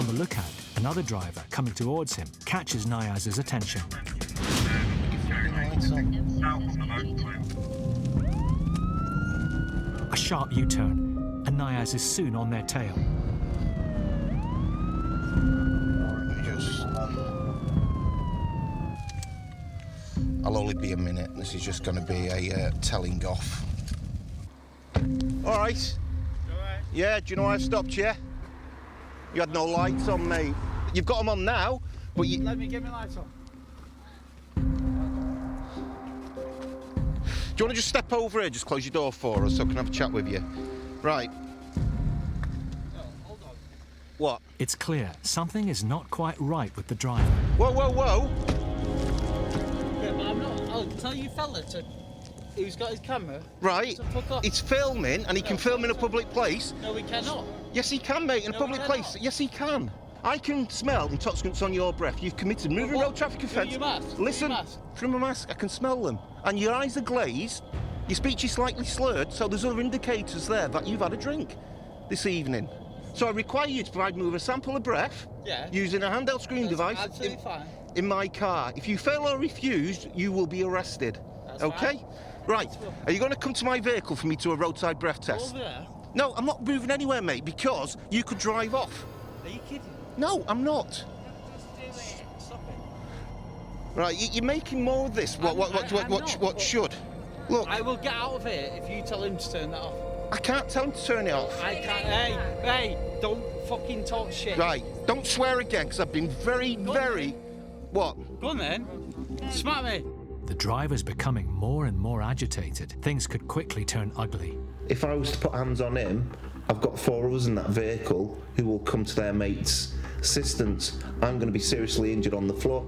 On the lookout, another driver coming towards him catches Niaz's attention. A sharp U-turn, and Niaz is soon on their tail. I'll only be a minute. This is just going to be a telling off. All right. Yeah, do you know why I've stopped you? You had no lights on, mate. You've got them on now, but you... Let me get my lights on. Do you want to just step over here, just close your door for us so I can have a chat with you? Right. No, hold on. What? It's clear something is not quite right with the driver. Whoa, whoa, whoa! Yeah, but I'm not... I'll tell you fella who's got his camera. Right. To fuck off. It's filming, and he can film in a public place. No, we cannot. Yes, he can, mate, in a public place. cannot. Yes, he can. I can smell intoxicants on your breath. You've committed moving road traffic offence. Through your mask. Listen, through my mask, I can smell them. And your eyes are glazed, your speech is slightly slurred, so there's other indicators there that you've had a drink this evening. So I require you to provide me with a sample of breath using a handheld screen device in my car. If you fail or refuse, you will be arrested. That's okay? Fine. Right. Are you going to come to my vehicle for me to a roadside breath test? Over there? No, I'm not moving anywhere, mate, because you could drive off. Are you kidding? No, I'm not. Just do it. Stop it. Right, you're making more of this. What should? Look, I will get out of here if you tell him to turn that off. I can't tell him to turn it off. I can't. Hey, don't fucking talk shit. Right, don't swear again, because I've been very... What? Go on then. Smack me. The driver's becoming more and more agitated. Things could quickly turn ugly. If I was to put hands on him, I've got 4 of us in that vehicle who will come to their mate's assistance. I'm going to be seriously injured on the floor.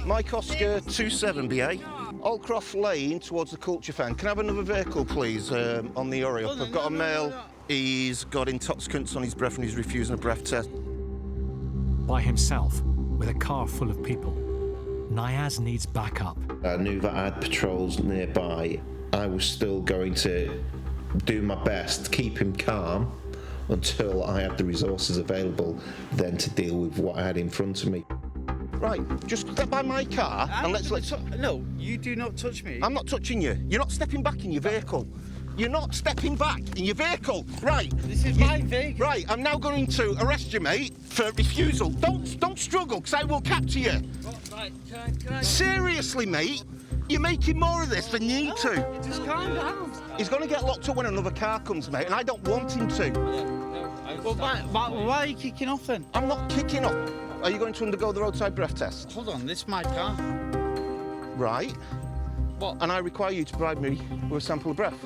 Mike Oscar 27BA, Allcroft Lane towards the Culture Fan. Can I have another vehicle, please, on the hurry up? I've got a male. He's got intoxicants on his breath and he's refusing a breath test. By himself, with a car full of people, Niaz needs backup. I knew that I had patrols nearby. I was still going to do my best to keep him calm until I had the resources available then to deal with what I had in front of me. Right, just step by my car and let's... No, you do not touch me. I'm not touching you. You're not stepping back in your vehicle. You're not stepping back in your vehicle. Right. This is my vehicle. Right, I'm now going to arrest you, mate, for refusal. Don't struggle, because I will capture you. Right, can I... Seriously, mate, you're making more of this than you need to. Just calm down. He's going to get locked up when another car comes, mate, and I don't want him to. Well, why are you kicking off then? I'm not kicking off. Are you going to undergo the roadside breath test? Hold on, this is my car. Right. What? And I require you to provide me with a sample of breath.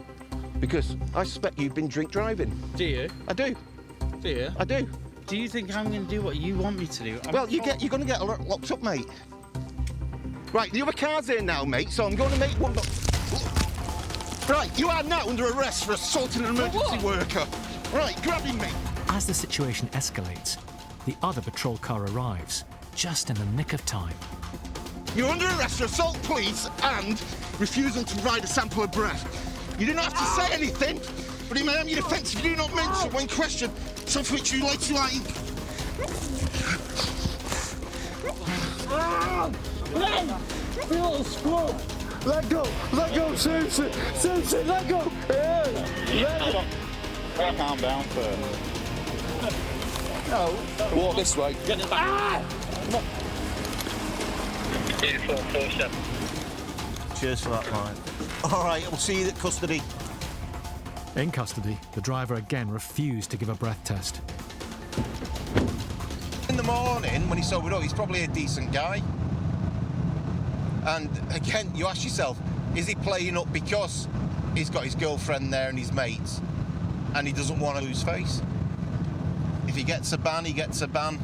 Because I suspect you've been drink driving. Do you? I do. Do you? I do. Do you think I'm going to do what you want me to do? Well, you're going to get locked up, mate. Right, the other car's here now, mate, so I'm going to make one... Right, you are now under arrest for assaulting an emergency worker. Right, grabbing me. As the situation escalates, the other patrol car arrives, just in the nick of time. You're under arrest for assault, police, and refusal to provide a sample of breath. You do not have to say anything, but it may harm your defence if you do not mention when questioned something which you like to like. You little scrub! Let go, Simpson! Simpson, let go! Let go! Calm down first. No. Walk this way. Get it back. Cheers for that, mate. All right, we'll see you at custody. In custody, the driver again refused to give a breath test. In the morning, when he sobered up, he's probably a decent guy. And again, you ask yourself, is he playing up because he's got his girlfriend there and his mates, and he doesn't want to lose face? If he gets a ban, he gets a ban.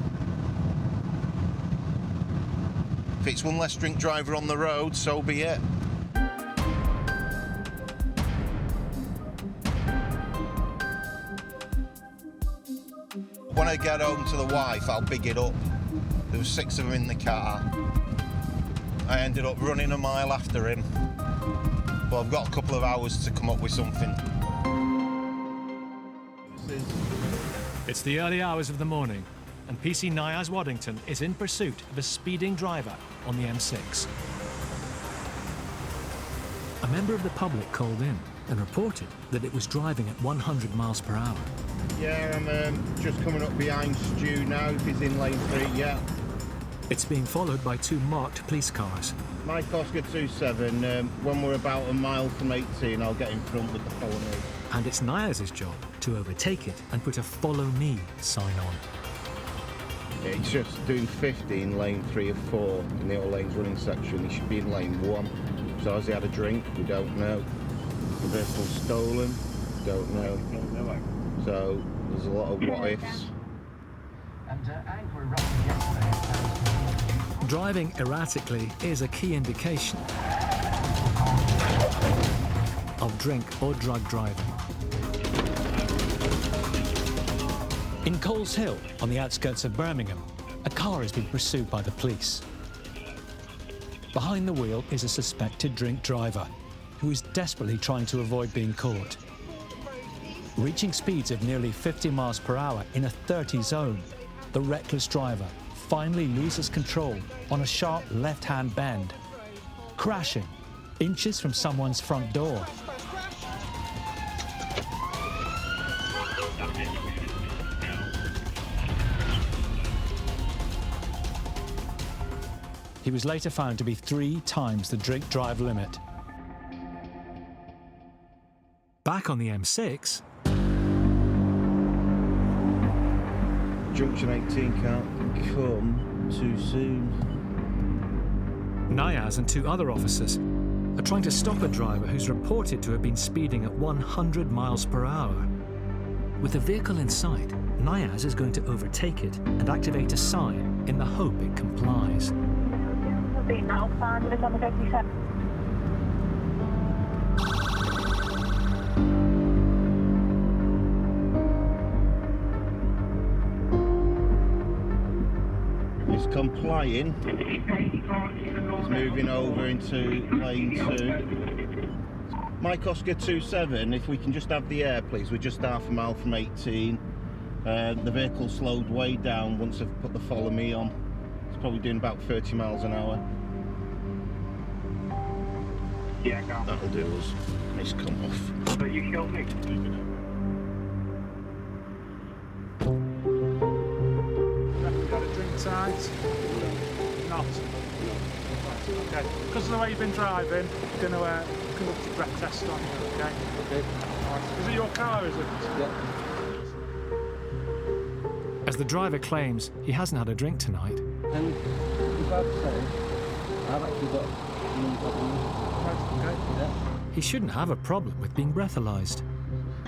If it's one less drink driver on the road, so be it. When I get home to the wife, I'll big it up. There were 6 of them in the car. I ended up running a mile after him. But I've got a couple of hours to come up with something. It's the early hours of the morning. and PC Niaz Waddington is in pursuit of a speeding driver on the M6. A member of the public called in and reported that it was driving at 100 miles per hour. Yeah, I'm just coming up behind Stu now. If he's in lane 3, yeah. It's being followed by 2 marked police cars. Mike Oscar 27, when we're about a mile from 18, I'll get in front with the follow me. And it's Niaz's job to overtake it and put a "Follow Me" sign on. It's just doing 50 in lane 3 of 4 in the all lanes running section. He should be in lane 1. So has he had a drink? We don't know. The vehicle's stolen? Don't know. So there's a lot of what ifs. Driving erratically is a key indication of drink or drug driving. In Coles Hill, on the outskirts of Birmingham, a car has been pursued by the police. Behind the wheel is a suspected drink driver who is desperately trying to avoid being caught. Reaching speeds of nearly 50 miles per hour in a 30 zone, the reckless driver finally loses control on a sharp left-hand bend, crashing inches from someone's front door. He was later found to be 3 times the drink drive limit. Back on the M6, Junction 18 can't come too soon. Niaz and 2 other officers are trying to stop a driver who's reported to have been speeding at 100 miles per hour. With the vehicle in sight, Niaz is going to overtake it and activate a sign in the hope it complies. He's complying. He's moving over into lane 2. Mike Oscar 27, if we can just have the air, please. We're just half a mile from 18. The vehicle slowed way down once I've put the follow me on. It's probably doing about 30 miles an hour. Yeah, go on. That'll do us. He's come off. So you killed me. Got a drink tonight? Not? Okay. Because of the way you've been driving, I'm going to conduct a breath test on you, okay? Right. Is it your car, is it? Yeah. As the driver claims he hasn't had a drink tonight, And if I say, I've actually got Right, okay. he shouldn't have a problem with being breathalyzed.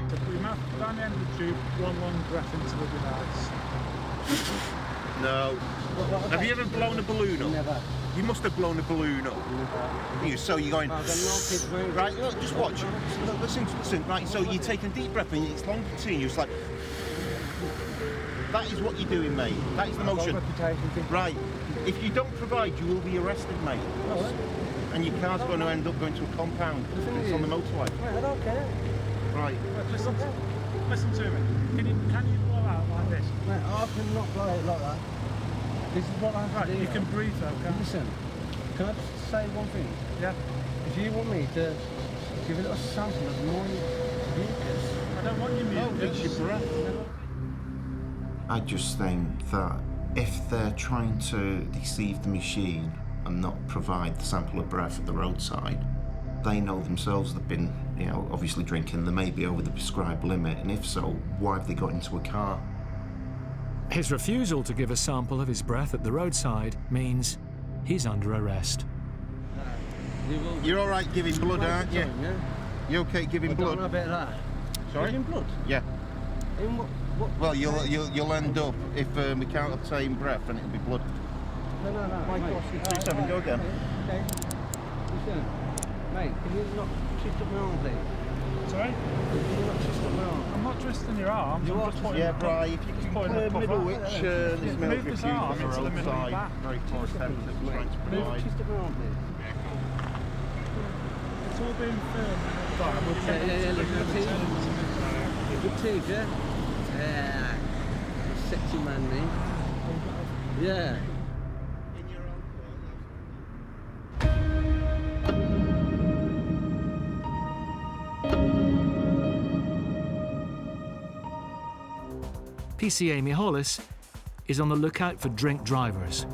So put your mouth down the end of the tube, one long breath into with your eyes. No. Have you ever blown a balloon up? Never. You must have blown a balloon up. So you're going, right, look, just watch. Look, listen, right, so you're taking a deep breath and it's long continuous, like, that is what you're doing, mate. That is the motion. Right, if you don't provide, you will be arrested, mate. And your car's going to end up going to a compound. It's on the motorway. I don't care. Right. Listen to me. Can you blow out like this? Mate, I cannot blow it like that. This is what I'm Right, you can breathe though, can't you? Listen, can I just say one thing? Yeah. If you want me to give a little sample of my mucus, I don't want you It's mucus. your breath. I just think that if they're trying to deceive the machine and not provide the sample of breath at the roadside, they know themselves they've been, obviously drinking. They may be over the prescribed limit, and if so, why have they got into a car? His refusal to give a sample of his breath at the roadside means he's under arrest. You're all right giving blood, aren't you? Yeah? You okay giving Don't know blood? about that. Sorry? Giving blood? Yeah. In what? Well, you'll end up, if we can't obtain breath, then it'll be blood. No. Mike mate. Oscar 27, go again. Okay. Listen, mate, can you not twist up my arm, please? Sorry? Can you not twist up my arm? I'm not twisting your arm. You I'm are just pointing Yeah, the Bri, if you can pointing the clear puff middle out. which there's Move milk this refused arm on the into the middle of your roadside, back. very close temperature, trying to provide. Twist up my arm, please. It's all being filmed. Right, we'll check Yeah, look at the teeth. it. Good teeth, yeah? Yeah. Sexy man, me. Yeah. In your own PCA Miholis is on the lookout for drink drivers.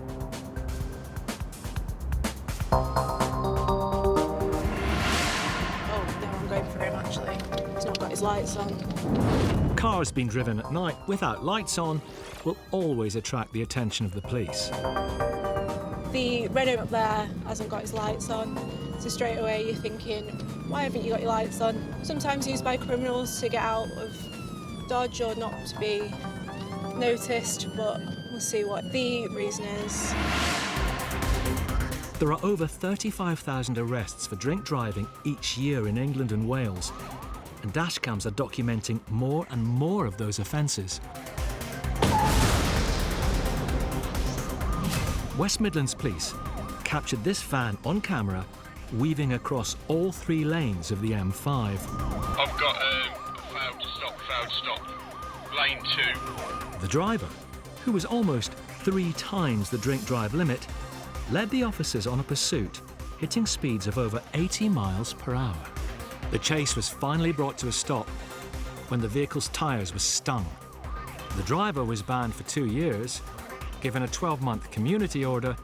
Oh, no, I'm going for him actually. He's not got his lights on. Cars being driven at night without lights on will always attract the attention of the police. The Renault up there hasn't got his lights on, so straight away you're thinking, why haven't you got your lights on? Sometimes used by criminals to get out of Dodge or not to be noticed, but we'll see what the reason is. There are over 35,000 arrests for drink driving each year in England and Wales, and dashcams are documenting more and more of those offences. West Midlands Police captured this van on camera weaving across all 3 lanes of the M5. I've got failed stop, lane 2. The driver, who was almost 3 times the drink drive limit, led the officers on a pursuit, hitting speeds of over 80 miles per hour. The chase was finally brought to a stop when the vehicle's tyres were stung. The driver was banned for 2 years, given a 12-month community order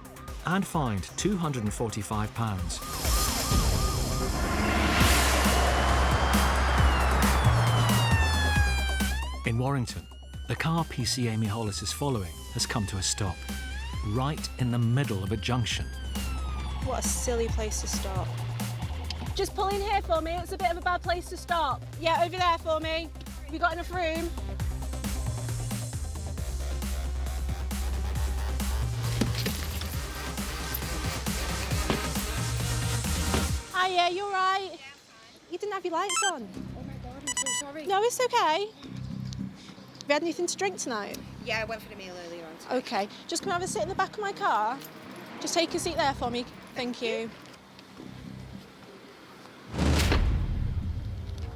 and fined £245. In Warrington, the car PCA Miholis is following has come to a stop, right in the middle of a junction. What a silly place to stop. Just pull in here for me, it's a bit of a bad place to stop. Yeah, over there for me. Have you got enough room? Hiya, you all right? You didn't have your lights on. Oh my God, I'm so sorry. No, it's okay. Have you had anything to drink tonight? Yeah, I went for the meal earlier on today. Okay, just come have a sit in the back of my car. Just take a seat there for me. Thank you.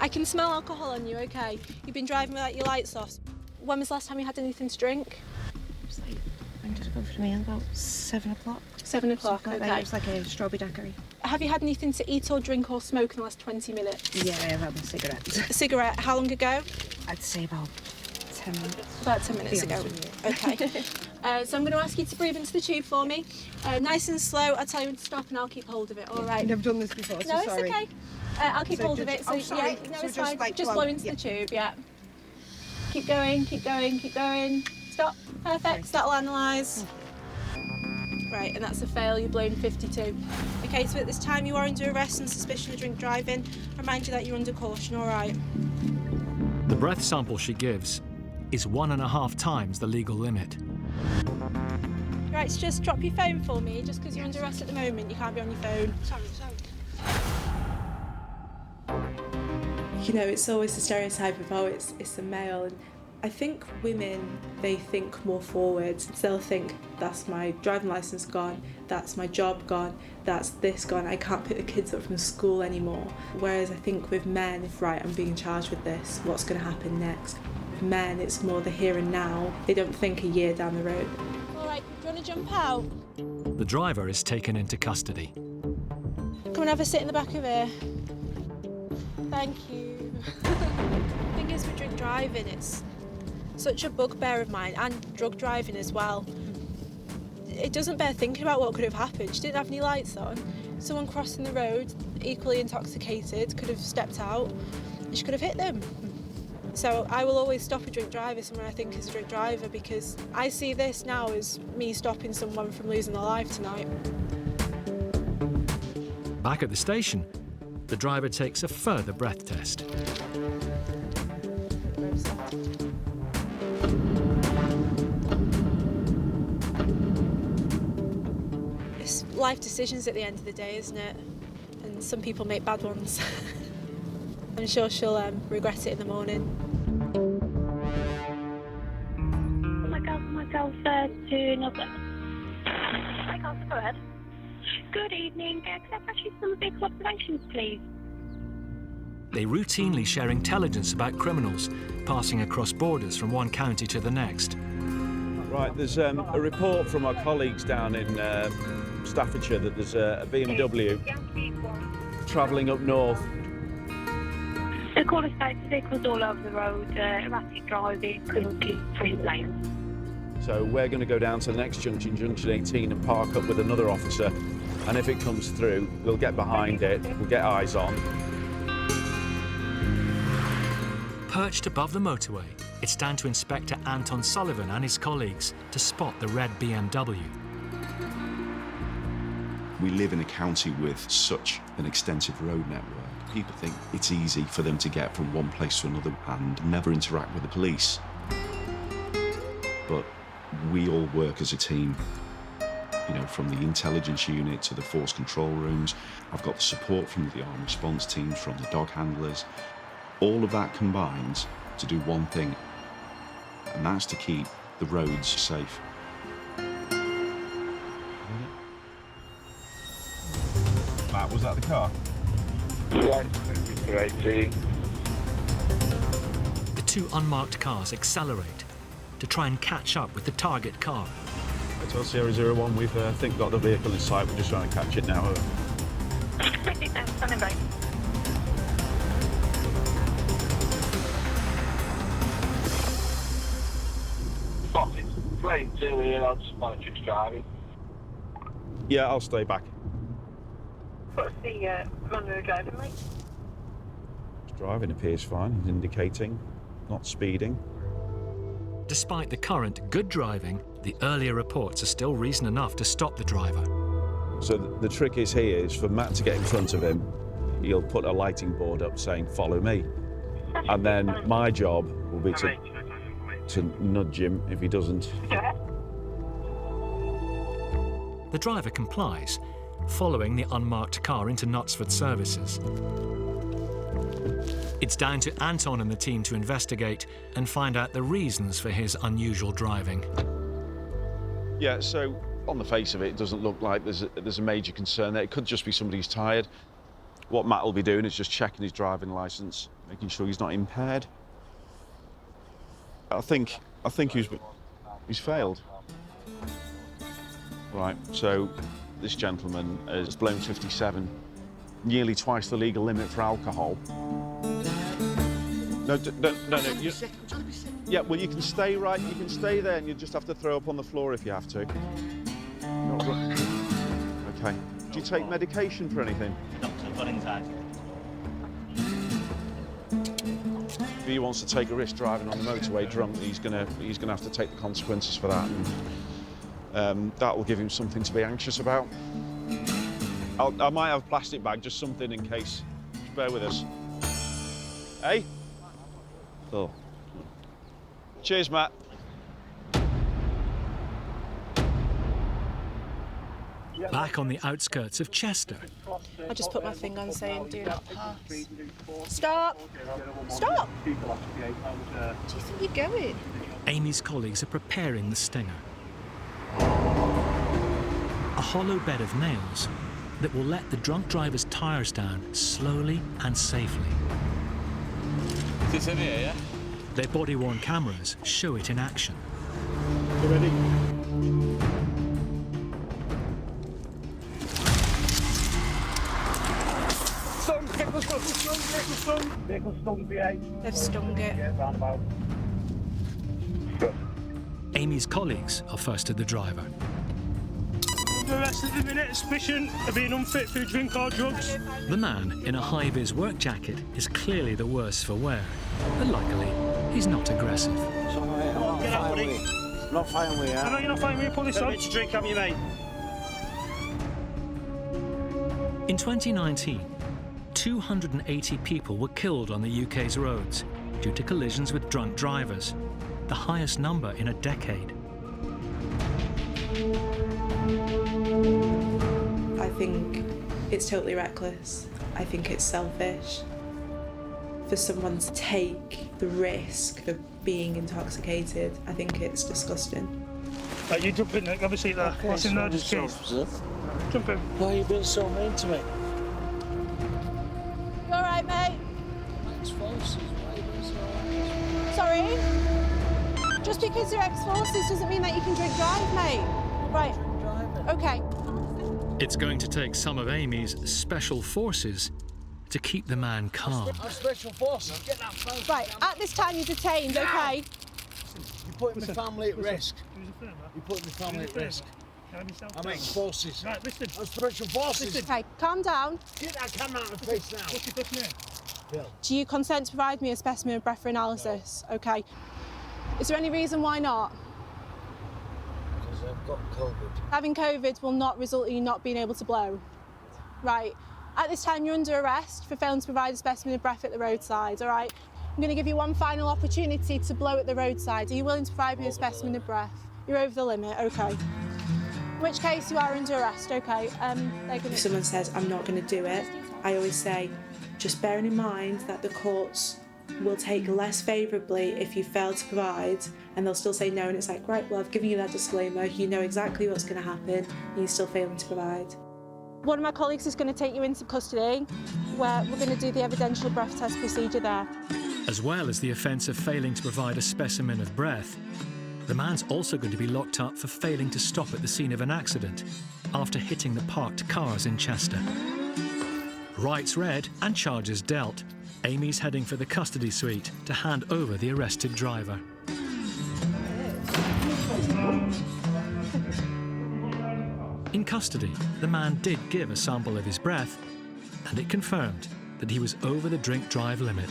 I can smell alcohol on you, okay? You've been driving without your lights off. When was the last time you had anything to drink? It was like, I just go for the meal about 7 o'clock. 7 o'clock, Something like okay. that. It was like a strawberry daiquiri. Have you had anything to eat or drink or smoke in the last 20 minutes? Yeah, I've had a cigarette. A cigarette, how long ago? I'd say about 10 minutes. About 10 minutes Be ago. honest with you. Okay. So I'm going to ask you to breathe into the tube for me. Nice and slow. I'll tell you when to stop and I'll keep hold of it, all right? I've never done this before, so No, it's sorry. okay. I'll keep So hold of just- it. So, oh, sorry. yeah, no, So it's just fine. like Just blow- blow into yeah. the tube, yeah. Keep going, keep going, keep going. Stop. Perfect. That'll analyse. Right, and that's a fail. You've blown 52. Okay, so at this time you are under arrest on suspicion of drink driving. I remind you that you're under caution, all right? The breath sample she gives is 1.5 times the legal limit. Right, so just drop your phone for me. Just because you're under arrest at the moment, you can't be on your phone. Sorry. You know, it's always the stereotype of, oh, it's the male. And I think women, they think more forward. They'll think, that's my driving licence gone, that's my job gone, that's this gone, I can't pick the kids up from school anymore. Whereas I think with men, if right, I'm being charged with this, what's going to happen next? With men, it's more the here and now. They don't think a year down the road. All right, do you want to jump out? The driver is taken into custody. Come and have a sit in the back of here. Thank you. The thing is with drink driving, it's such a bugbear of mine, and drug driving as well. It doesn't bear thinking about what could have happened. She didn't have any lights on. Someone crossing the road, equally intoxicated, could have stepped out and she could have hit them. So I will always stop a drink driver, someone I think is a drink driver, because I see this now as me stopping someone from losing their life tonight. Back at the station, the driver takes a further breath test. It's life decisions at the end of the day, isn't it? And some people make bad ones. I'm sure she'll regret it in the morning. Myself to another. I can't go ahead. Good evening. Can I ask you some vehicle observations, please? They routinely share intelligence about criminals passing across borders from one county to the next. Right, there's a report from our colleagues down in Staffordshire that there's a BMW travelling up north. The caller states the vehicles all over the road, erratic driving, currently 3 lanes. So we're going to go down to the next junction, junction 18, and park up with another officer. And if it comes through, we'll get behind it, we'll get eyes on. Perched above the motorway, it's down to Inspector Anton Sullivan and his colleagues to spot the red BMW. We live in a county with such an extensive road network. People think it's easy for them to get from one place to another and never interact with the police. But we all work as a team, you know, from the intelligence unit to the force control rooms. I've got the support from the armed response teams, from the dog handlers. All of that combines to do one thing, and that's to keep the roads safe. Matt, was that the car? Yeah, The two unmarked cars accelerate to try and catch up with the target car. Hotel Sierra 01, we've I think got the vehicle in sight, we're just trying to catch it now. Standing by. Plane 2 here, I'll just manage you driving. Yeah, I'll stay back. What's the runner driving like? His driving appears fine, he's indicating, not speeding. Despite the current good driving, the earlier reports are still reason enough to stop the driver. So the trick is here is for Matt to get in front of him. He'll put a lighting board up saying, "Follow me." And then my job will be to nudge him if he doesn't. The driver complies, following the unmarked car into Knutsford services. It's down to Anton and the team to investigate and find out the reasons for his unusual driving. Yeah, so on the face of it, it doesn't look like there's a major concern there. It could just be somebody who's tired. What Matt will be doing is just checking his driving licence, making sure he's not impaired. I think he's failed. Right, so this gentleman has blown 57, nearly twice the legal limit for alcohol. No. Yeah, well, you can stay right. You can stay there, and you just have to throw up on the floor if you have to. Okay. Do you take medication for anything? If he wants to take a risk driving on the motorway drunk, he's gonna have to take the consequences for that, and that will give him something to be anxious about. I might have a plastic bag, just something in case. Just bear with us. Hey? Oh. Cheers, Matt. Back on the outskirts of Chester. I just put my thing on saying, "Do not pass." Stop! Stop! Do you think you're going? Amy's colleagues are preparing the stinger. A hollow bed of nails that will let the drunk driver's tyres down slowly and safely. Is this in here, yeah? Their body-worn cameras show it in action. You ready? They've stung it. Amy's colleagues are first to the driver. Arrested at the minute, suspicion of being unfit for drink or drugs. The man in a high-vis work jacket is clearly the worse for wear, but luckily he's not aggressive. Get out, buddy. Not fighting with you. I know you're not fighting with you. Pull this on. It's a drink, haven't you, mate? In 2019, 280 people were killed on the UK's roads due to collisions with drunk drivers, the highest number in a decade. I think it's totally reckless. I think it's selfish. For someone to take the risk of being intoxicated, I think it's disgusting. You jump in, obviously, there. What's in there, just keys? Jump in. Why are you being so mean to me? You all right, mate? It's false. Sorry? Just because you're ex-forces doesn't mean that you can drink drive, mate. Right. Okay. It's going to take some of Amy's special forces to keep the man calm. Our special forces, get that phone. Right, at this time you're detained, okay? You're putting my family at risk. You're putting my family at risk. I'm ex-forces. Right, listen. I'm special forces. Okay, calm down. Get that camera out of the face now. What's your first name? Bill. Do you consent to provide me a specimen of breath for analysis? No. Okay. Is there any reason why not? Because I've got COVID. Having COVID will not result in you not being able to blow. Right. At this time, you're under arrest for failing to provide a specimen of breath at the roadside, all right? I'm going to give you one final opportunity to blow at the roadside. Are you willing to provide me a specimen of breath? You're over the limit, okay. In which case, you are under arrest, okay. If someone says, I'm not going to do it, I always say, just bearing in mind that the courts will take less favourably if you fail to provide, and they'll still say no, and it's like, right, well, I've given you that disclaimer, you know exactly what's going to happen, and you're still failing to provide. One of my colleagues is going to take you into custody, where we're going to do the evidential breath test procedure there. As well as the offence of failing to provide a specimen of breath, the man's also going to be locked up for failing to stop at the scene of an accident after hitting the parked cars in Chester. Rights read and charges dealt. Amy's heading for the custody suite to hand over the arrested driver. In custody, the man did give a sample of his breath, and it confirmed that he was over the drink-drive limit.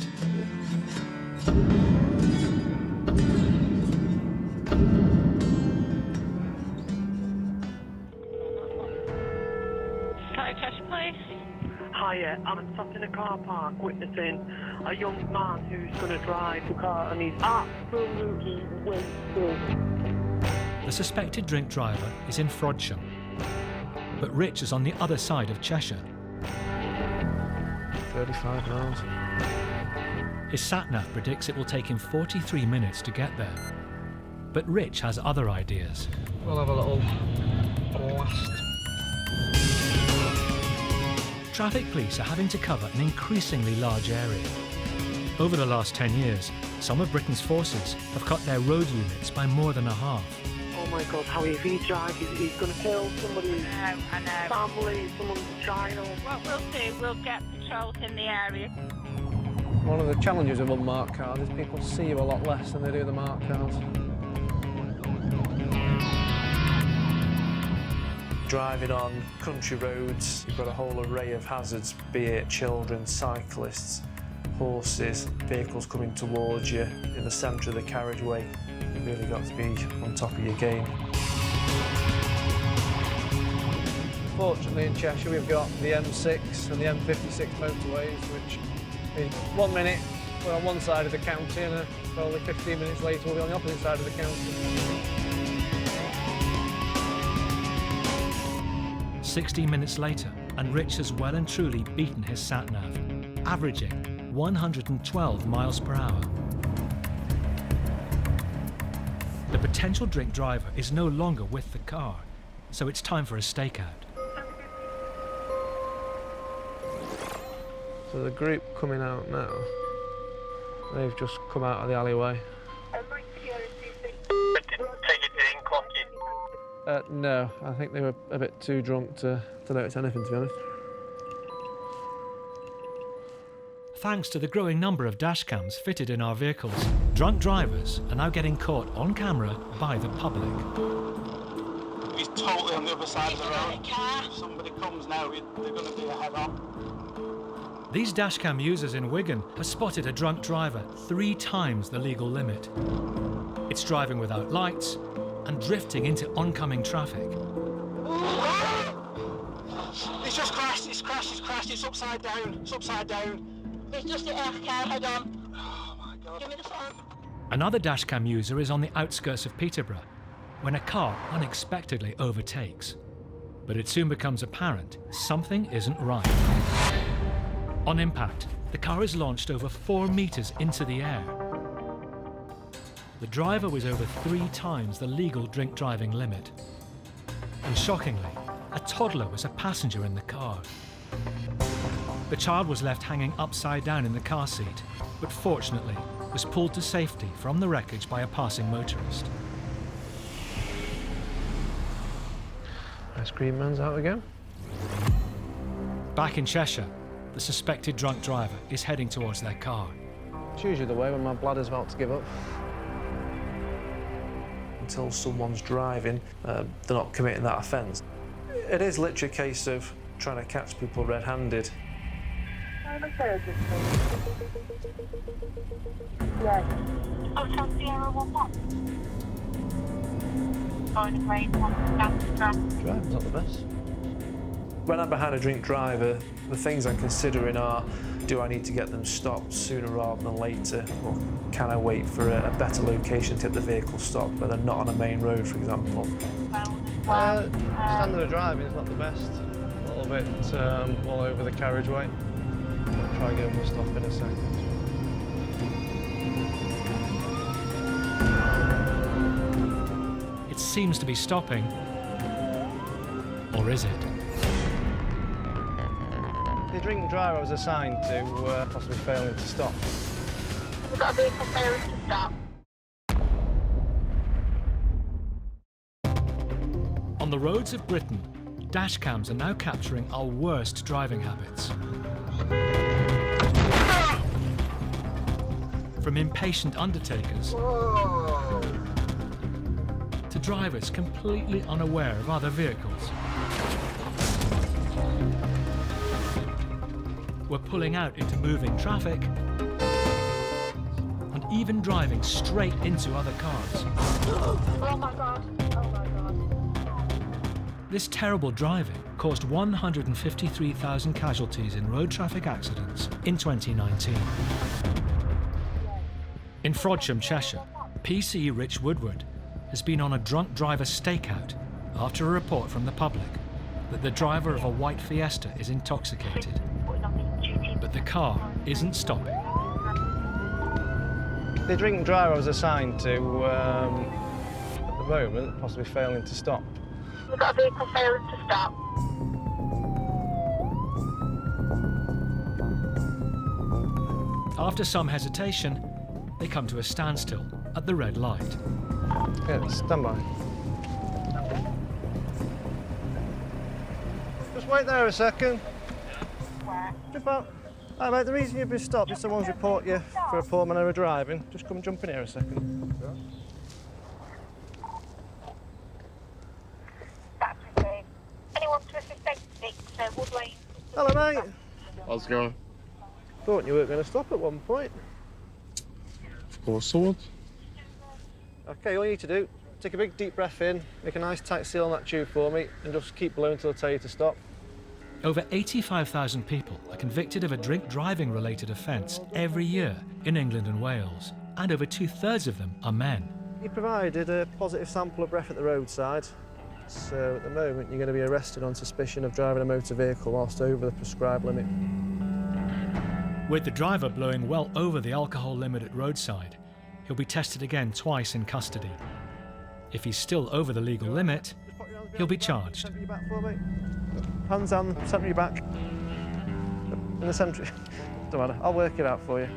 Hiya, I'm sat in a car park witnessing a young man who's going to drive the car and he's absolutely wasted. The suspected drink driver is in Frodsham, but Rich is on the other side of Cheshire. 35 miles. His sat-nav predicts it will take him 43 minutes to get there. But Rich has other ideas. We'll have a little blast. Traffic police are having to cover an increasingly large area. Over the last 10 years, some of Britain's forces have cut their road units by more than a half. Oh my God, how if he drives, he's going to kill somebody's family, someone's child. What we'll do, we'll get patrols in the area. One of the challenges of unmarked cars is people see you a lot less than they do the marked cars. Driving on country roads, you've got a whole array of hazards, be it children, cyclists, horses, vehicles coming towards you in the centre of the carriageway. You've really got to be on top of your game. Fortunately in Cheshire we've got the M6 and the M56 motorways, which in 1 minute we're on one side of the county and probably 15 minutes later we'll be on the opposite side of the county. 60 minutes later, and Rich has well and truly beaten his sat-nav, averaging 112 miles per hour. The potential drink driver is no longer with the car, so it's time for a stakeout. So the group coming out now, they've just come out of the alleyway. No, I think they were a bit too drunk to notice anything, to be honest. Thanks to the growing number of dashcams fitted in our vehicles, drunk drivers are now getting caught on camera by the public. He's totally on the other side of the road. If somebody comes now, they're going to be ahead on. These dashcam users in Wigan have spotted a drunk driver 3 times the legal limit. It's driving without lights and drifting into oncoming traffic. It's just crashed, it's upside down, It's just the car head on. Oh my God. Give me the phone. Another dashcam user is on the outskirts of Peterborough when a car unexpectedly overtakes. But it soon becomes apparent something isn't right. On impact, the car is launched over 4 meters into the air. The driver was over 3 times the legal drink driving limit. And shockingly, a toddler was a passenger in the car. The child was left hanging upside down in the car seat, but fortunately was pulled to safety from the wreckage by a passing motorist. Ice cream man's out again. Back in Cheshire, the suspected drunk driver is heading towards their car. It's usually the way when my bladder's about to give up. Until someone's driving, they're not committing that offence. It is literally a case of trying to catch people red-handed. Yes. Hotel Sierra 1-1. Going to grade 1, standard track. Driving's not the best. When I'm behind a drink driver, the things I'm considering are, do I need to get them stopped sooner rather than later, or can I wait for a better location to get the vehicle stopped, where they're not on a main road, for example? Standard of driving is not the best. A little bit all over the carriageway. I'll try and give them a stop in a second. It seems to be stopping. Or is it? The drink driver was assigned to possibly failing to stop. We've got a vehicle failing to stop. On the roads of Britain, dash cams are now capturing our worst driving habits. From impatient undertakers to drivers completely unaware of other vehicles. We're pulling out into moving traffic and even driving straight into other cars. Oh my God. Oh my God. This terrible driving caused 153,000 casualties in road traffic accidents in 2019. In Frodsham, Cheshire, PC Rich Woodward has been on a drunk driver stakeout after a report from the public that the driver of a white Fiesta is intoxicated. But the car isn't stopping. The drink driver was assigned to, at the moment, possibly failing to stop. We've got a vehicle failing to stop. After some hesitation, they come to a standstill at the red light. Yeah, stand by. Just wait there a second. Jump out. Hi mate, the reason you've been stopped is someone's report you for a poor manner of driving. Just come jump in here a second. That's okay. Anyone to suspect Woodway? Hello mate. How's it going? Thought you weren't going to stop at one point. Of course I would. Okay, all you need to do, take a big deep breath in, make a nice tight seal on that tube for me, and just keep blowing until I tell you to stop. Over 85,000 people are convicted of a drink driving related offence every year in England and Wales, and over 2/3 of them are men. You provided a positive sample of breath at the roadside, so at the moment you're going to be arrested on suspicion of driving a motor vehicle whilst over the prescribed limit. With the driver blowing well over the alcohol limit at roadside, he'll be tested again twice in custody. If he's still over the legal limit, he'll be charged. Centre your back for me. Hands down, centre your back. In the centre. Don't matter, I'll work it out for you.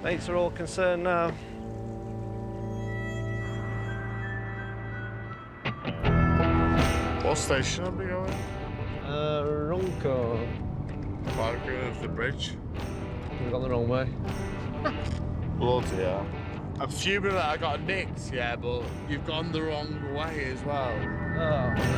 Mates are all concerned now. What station are we going? Runcorn. Parking of the bridge. We've gone the wrong way. Bloody hell. I'm fuming that I got nicked, yeah, but you've gone the wrong way as well. Oh, no.